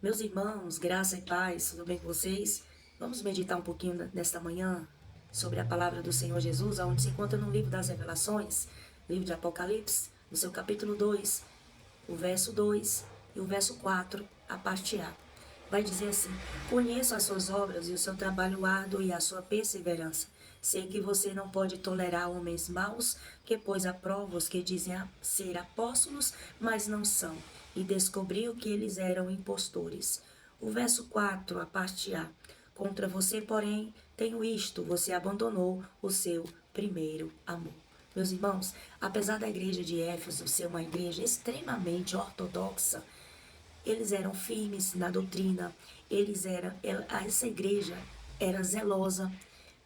Meus irmãos, graça e paz, tudo bem com vocês? Vamos meditar um pouquinho nesta manhã sobre a palavra do Senhor Jesus, onde se encontra no livro das Revelações, livro de Apocalipse, no seu capítulo 2, o verso 2 e o verso 4, a parte A. Vai dizer assim: conheço as suas obras e o seu trabalho árduo e a sua perseverança. Sei que você não pode tolerar homens maus, que pôs à prova os que dizem ser apóstolos, mas não são, e descobriu que eles eram impostores. O verso 4, a parte A. Contra você, porém, tenho isto: você abandonou o seu primeiro amor. Meus irmãos, apesar da igreja de Éfeso ser uma igreja extremamente ortodoxa, eles eram firmes na doutrina, essa igreja era zelosa,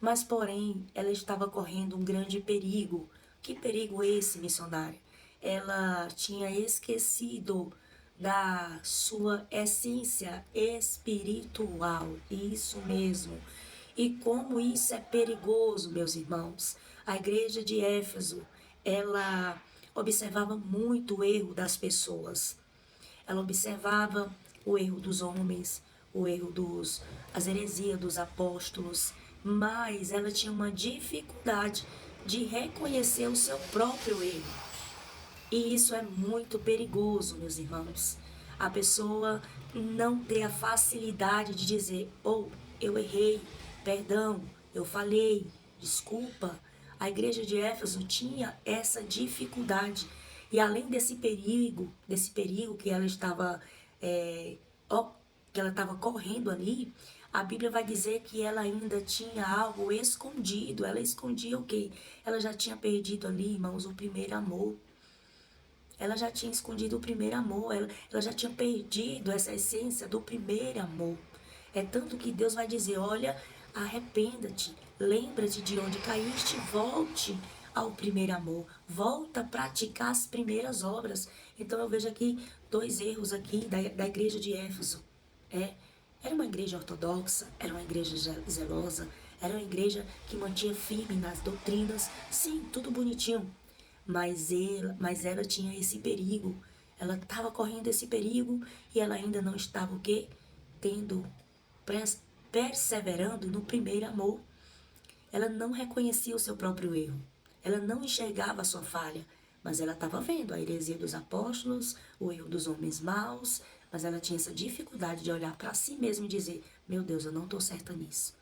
mas porém ela estava correndo um grande perigo. Que perigo esse, missionário? Ela tinha esquecido da sua essência espiritual, isso mesmo. E como isso é perigoso, meus irmãos. A igreja de Éfeso, ela observava muito o erro das pessoas. Ela observava o erro dos homens, o erro as heresias dos apóstolos, mas ela tinha uma dificuldade de reconhecer o seu próprio erro. E isso é muito perigoso, meus irmãos. A pessoa não ter a facilidade de dizer: oh, eu errei, perdão, eu falhei, desculpa. A igreja de Éfeso tinha essa dificuldade. E além desse perigo que ela estava, ó, que ela estava correndo ali, a Bíblia vai dizer que ela ainda tinha algo escondido. Ela escondia o quê? Ela já tinha perdido ali, irmãos, o primeiro amor. Ela já tinha escondido o primeiro amor, ela já tinha perdido essa essência do primeiro amor. É tanto que Deus vai dizer: olha, arrependa-te, lembra-te de onde caíste, volte ao primeiro amor, volta a praticar as primeiras obras. Então eu vejo aqui dois erros aqui da igreja de Éfeso. Era uma igreja ortodoxa, era uma igreja zelosa, era uma igreja que mantinha firme nas doutrinas, sim, tudo bonitinho, mas ela tinha esse perigo. Ela estava correndo esse perigo e ela ainda não estava o quê? Tendo, perseverando no primeiro amor. Ela não reconhecia o seu próprio erro. Ela não enxergava a sua falha, mas ela estava vendo a heresia dos apóstolos, o erro dos homens maus, mas ela tinha essa dificuldade de olhar para si mesma e dizer: meu Deus, eu não estou certa nisso.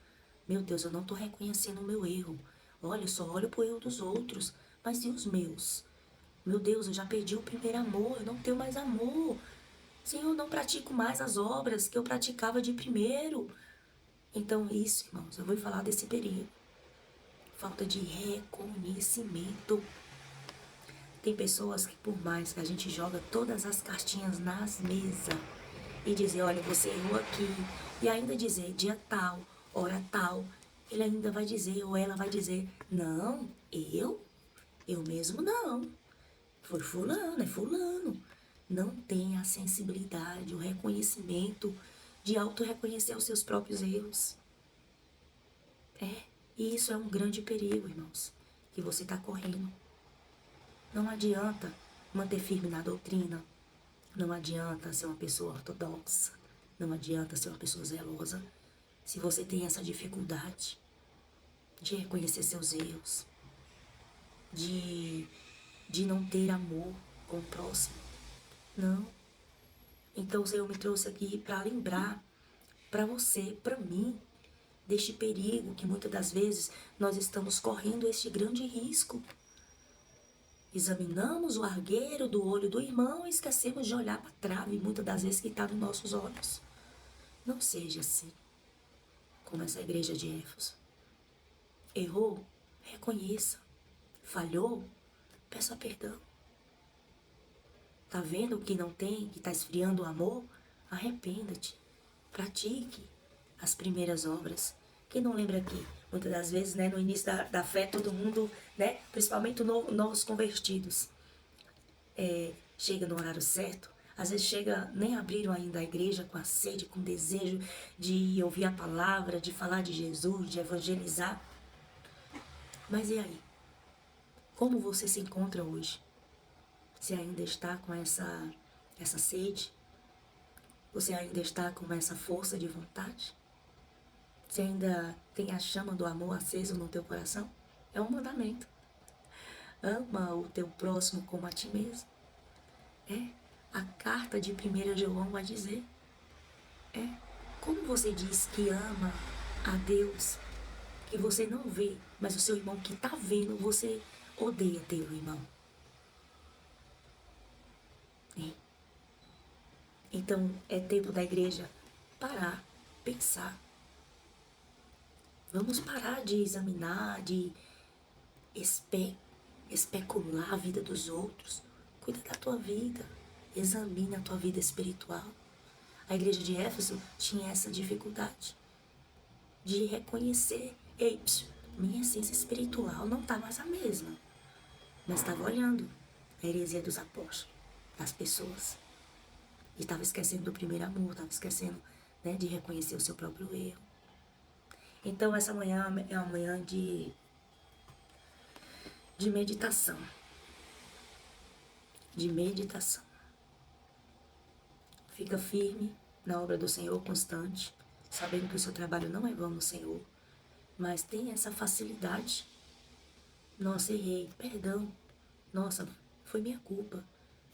Meu Deus, eu não estou reconhecendo o meu erro. Olha, eu só olho para o erro dos outros, mas e os meus? Meu Deus, eu já perdi o primeiro amor, eu não tenho mais amor. Senhor, eu não pratico mais as obras que eu praticava de primeiro. Então, isso, irmãos, eu vou falar desse perigo. Falta de reconhecimento. Tem pessoas que, por mais que a gente joga todas as cartinhas nas mesas e dizer: olha, você errou aqui, e ainda dizer dia tal, hora tal, ele ainda vai dizer, ou ela vai dizer: não, eu mesmo não. Foi fulano, é fulano. Não tem a sensibilidade, o reconhecimento de auto-reconhecer os seus próprios erros. E isso é um grande perigo, irmãos, que você está correndo. Não adianta manter firme na doutrina. Não adianta ser uma pessoa ortodoxa. Não adianta ser uma pessoa zelosa. Se você tem essa dificuldade de reconhecer seus erros, de, de não ter amor com o próximo. Não. Então o Senhor me trouxe aqui para lembrar para você, para mim, deste perigo que muitas das vezes nós estamos correndo este grande risco. Examinamos o argueiro do olho do irmão e esquecemos de olhar para a trave, muitas das vezes que está nos nossos olhos. Não seja assim, como essa igreja de Éfeso. Errou? Reconheça. Falhou? Peça perdão. Tá vendo que não tem, que está esfriando o amor? Arrependa-te. Pratique as primeiras obras. Quem não lembra aqui? Muitas das vezes, né, no início da fé, todo mundo, né, principalmente novos convertidos, chega no horário certo. Às vezes chega, nem abriram ainda a igreja com a sede, com o desejo de ouvir a palavra, de falar de Jesus, de evangelizar. Mas e aí? Como você se encontra hoje? Você ainda está com essa sede? Você ainda está com essa força de vontade? Você ainda tem a chama do amor aceso no teu coração? É um mandamento. Ama o teu próximo como a ti mesmo. É. A carta de 1 João vai dizer. É. Como você diz que ama a Deus, que você não vê, mas o seu irmão que está vendo, você odeia teu irmão. É. Então é tempo da igreja parar, pensar. Vamos parar de examinar, de especular a vida dos outros. Cuida da tua vida. Examina a tua vida espiritual. A igreja de Éfeso tinha essa dificuldade de reconhecer, ei, minha essência espiritual não está mais a mesma. Mas estava olhando a heresia dos apóstolos, das pessoas. E estava esquecendo do primeiro amor, estava esquecendo, né, de reconhecer o seu próprio erro. Então essa manhã é uma manhã de meditação. De meditação. Fica firme na obra do Senhor, constante, sabendo que o seu trabalho não é vão no Senhor, mas tem essa facilidade. Nossa, errei, perdão. Nossa, foi minha culpa.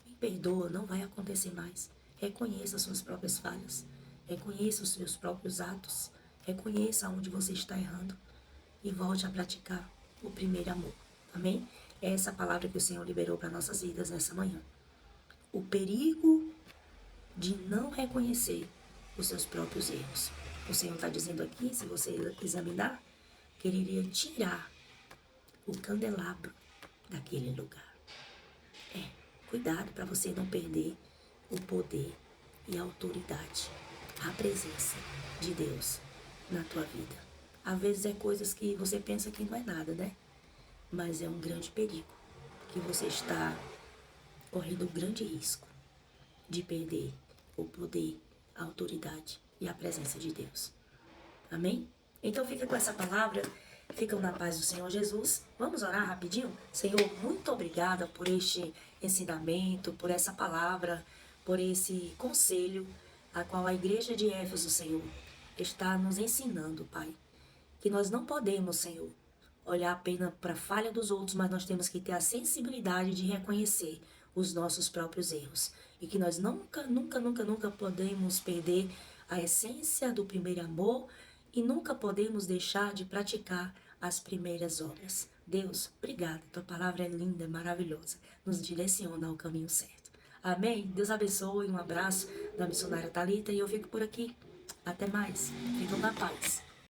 Me perdoa, não vai acontecer mais. Reconheça as suas próprias falhas. Reconheça os seus próprios atos. Reconheça onde você está errando. E volte a praticar o primeiro amor. Amém? É essa palavra que o Senhor liberou para nossas vidas nessa manhã. O perigo de não reconhecer os seus próprios erros. O Senhor está dizendo aqui, se você examinar, que Ele iria tirar o candelabro daquele lugar. Cuidado para você não perder o poder e a autoridade, a presença de Deus na tua vida. Às vezes é coisas que você pensa que não é nada, né? Mas é um grande perigo, que você está correndo um grande risco de perder o poder, a autoridade e a presença de Deus. Amém? Então fica com essa palavra, ficam na paz do Senhor Jesus. Vamos orar rapidinho? Senhor, muito obrigada por este ensinamento, por essa palavra, por esse conselho a qual a igreja de Éfeso, Senhor, está nos ensinando, Pai. Que nós não podemos, Senhor, olhar apenas para a falha dos outros, mas nós temos que ter a sensibilidade de reconhecer os nossos próprios erros. E que nós nunca podemos perder a essência do primeiro amor e nunca podemos deixar de praticar as primeiras obras. Deus, obrigada. Tua palavra é linda, maravilhosa. Nos direciona ao caminho certo. Amém? Deus abençoe. Um abraço da missionária Thalita e eu fico por aqui. Até mais. Fiquem na paz.